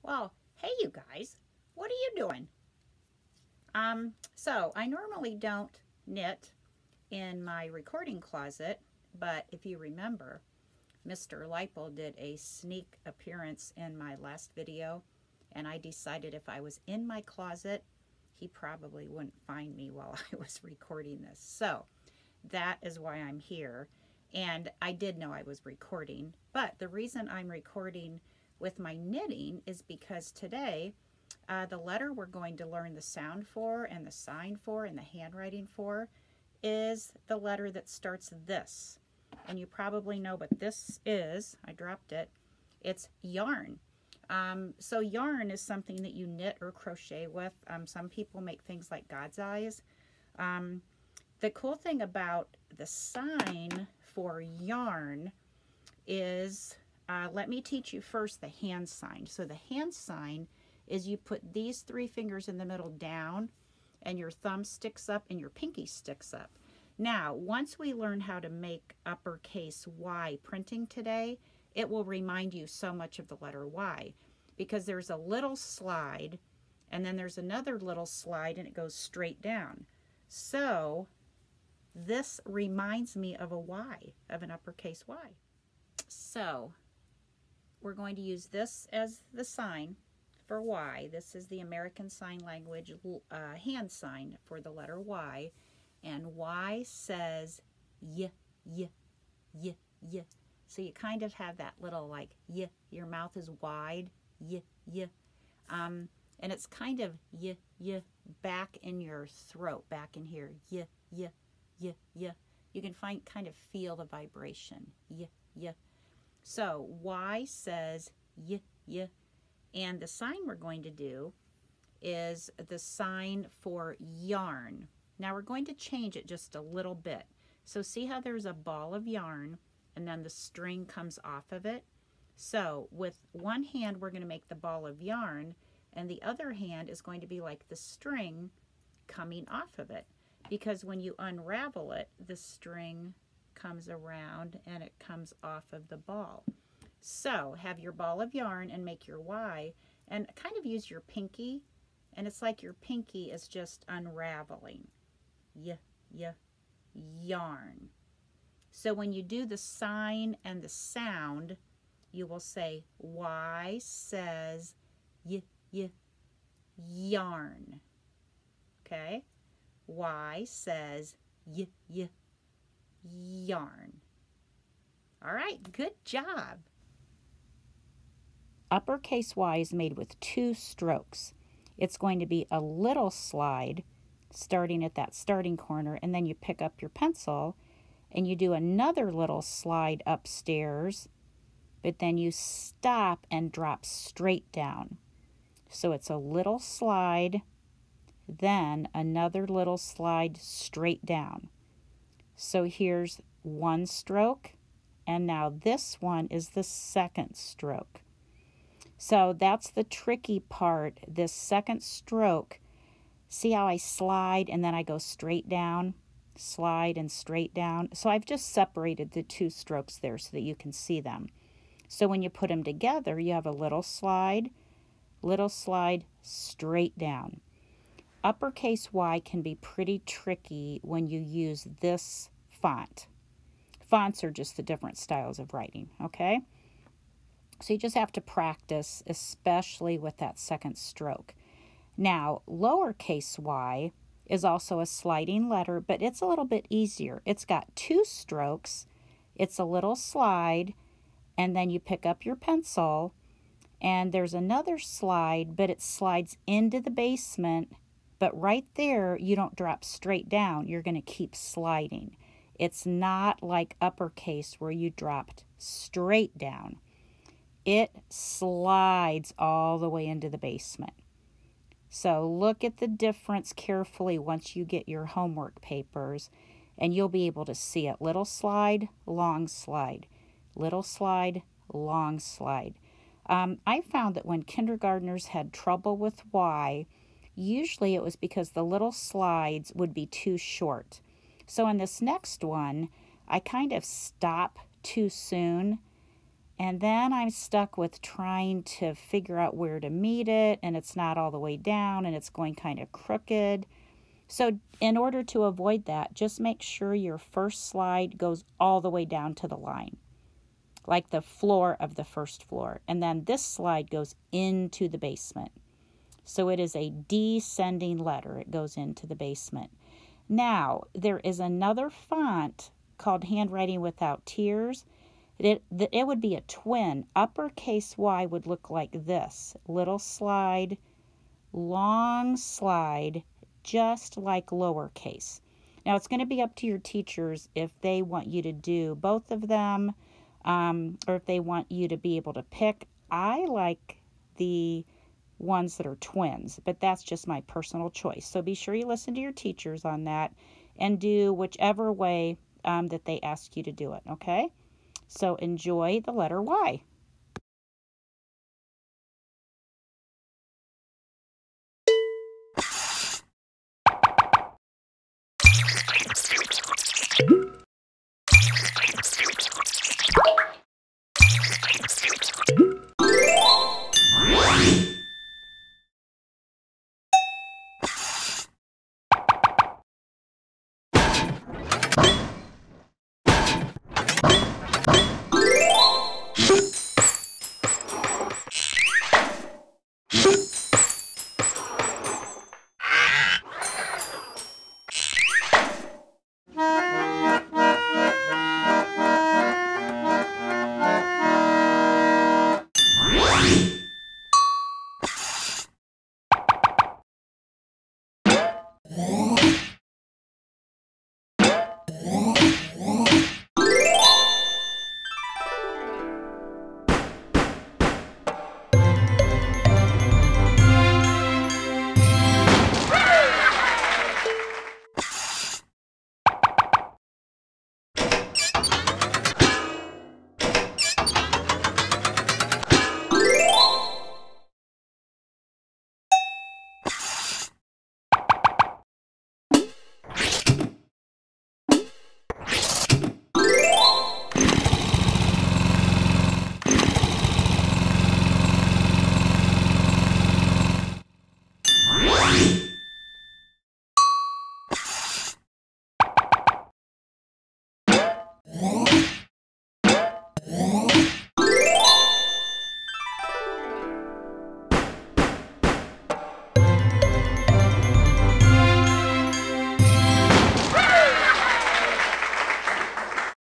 Well, hey you guys, what are you doing? So I normally don't knit in my recording closet, but if you remember, Mr. Leipold did a sneak appearance in my last video, and I decided if I was in my closet, he probably wouldn't find me while I was recording this. So that is why I'm here. And I did know I was recording, but the reason I'm recording with my knitting is because today the letter we're going to learn the sound for and the sign for and the handwriting for is the letter that starts this. And you probably know what this is. I dropped it. It's yarn. So yarn is something that you knit or crochet with. Some people make things like God's eyes. The cool thing about the sign for yarn is, let me teach you first the hand sign. So the hand sign is you put these three fingers in the middle down, and your thumb sticks up and your pinky sticks up. Now, once we learn how to make uppercase Y printing today, it will remind you so much of the letter Y, because there's a little slide, and then there's another little slide, and it goes straight down. So this reminds me of a Y, of an uppercase Y. So we're going to use this as the sign for Y. This is the American Sign Language hand sign for the letter Y. And Y says y, y, y, y. So you kind of have that little like y, your mouth is wide, y, y. And it's kind of y, y, back in your throat, back in here, y, y, y, y. You can kind of feel the vibration, y, y. So Y says y, y. And the sign we're going to do is the sign for yarn. Now we're going to change it just a little bit. So see how there's a ball of yarn and then the string comes off of it? So with one hand we're going to make the ball of yarn, and the other hand is going to be like the string coming off of it. Because when you unravel it, the string comes around and it comes off of the ball. So have your ball of yarn and make your Y, and kind of use your pinky, and it's like your pinky is just unraveling. Yarn. So when you do the sign and the sound, you will say Y says yarn. Okay? Y says yarn. All right, good job. Uppercase Y is made with 2 strokes. It's going to be a little slide starting at that starting corner, and then you pick up your pencil and you do another little slide upstairs, but then you stop and drop straight down. So it's a little slide, then another little slide straight down. So here's 1 stroke, and now this one is the second stroke. So that's the tricky part, this second stroke. See how I slide and then I go straight down, slide and straight down. So I've just separated the 2 strokes there so that you can see them. So when you put them together, you have a little slide, straight down. Uppercase Y can be pretty tricky when you use this font. Fonts are just the different styles of writing, okay? So you just have to practice, especially with that second stroke. Now, lowercase y is also a sliding letter, but it's a little bit easier. It's got 2 strokes, it's a little slide, and then you pick up your pencil, and there's another slide, but it slides into the basement, but right there, you don't drop straight down. You're going to keep sliding. It's not like uppercase where you dropped straight down. It slides all the way into the basement. So look at the difference carefully once you get your homework papers, and you'll be able to see it. Little slide, long slide. Little slide, long slide. I found that when kindergartners had trouble with Y, usually it was because the little slides would be too short. So in this next one, I kind of stop too soon And then I'm stuck with trying to figure out where to meet it, and it's not all the way down, and it's going kind of crooked. So in order to avoid that, just make sure your first slide goes all the way down to the line, like the floor of the first floor. And then this slide goes into the basement. So it is a descending letter. It goes into the basement. Now, there is another font called Handwriting Without Tears. It would be a twin. Uppercase Y would look like this. Little slide, long slide, just like lowercase. Now, it's going to be up to your teachers if they want you to do both of them, or if they want you to be able to pick. I like the ones that are twins, but that's just my personal choice. So be sure you listen to your teachers on that and do whichever way that they ask you to do it, okay? So enjoy the letter Y.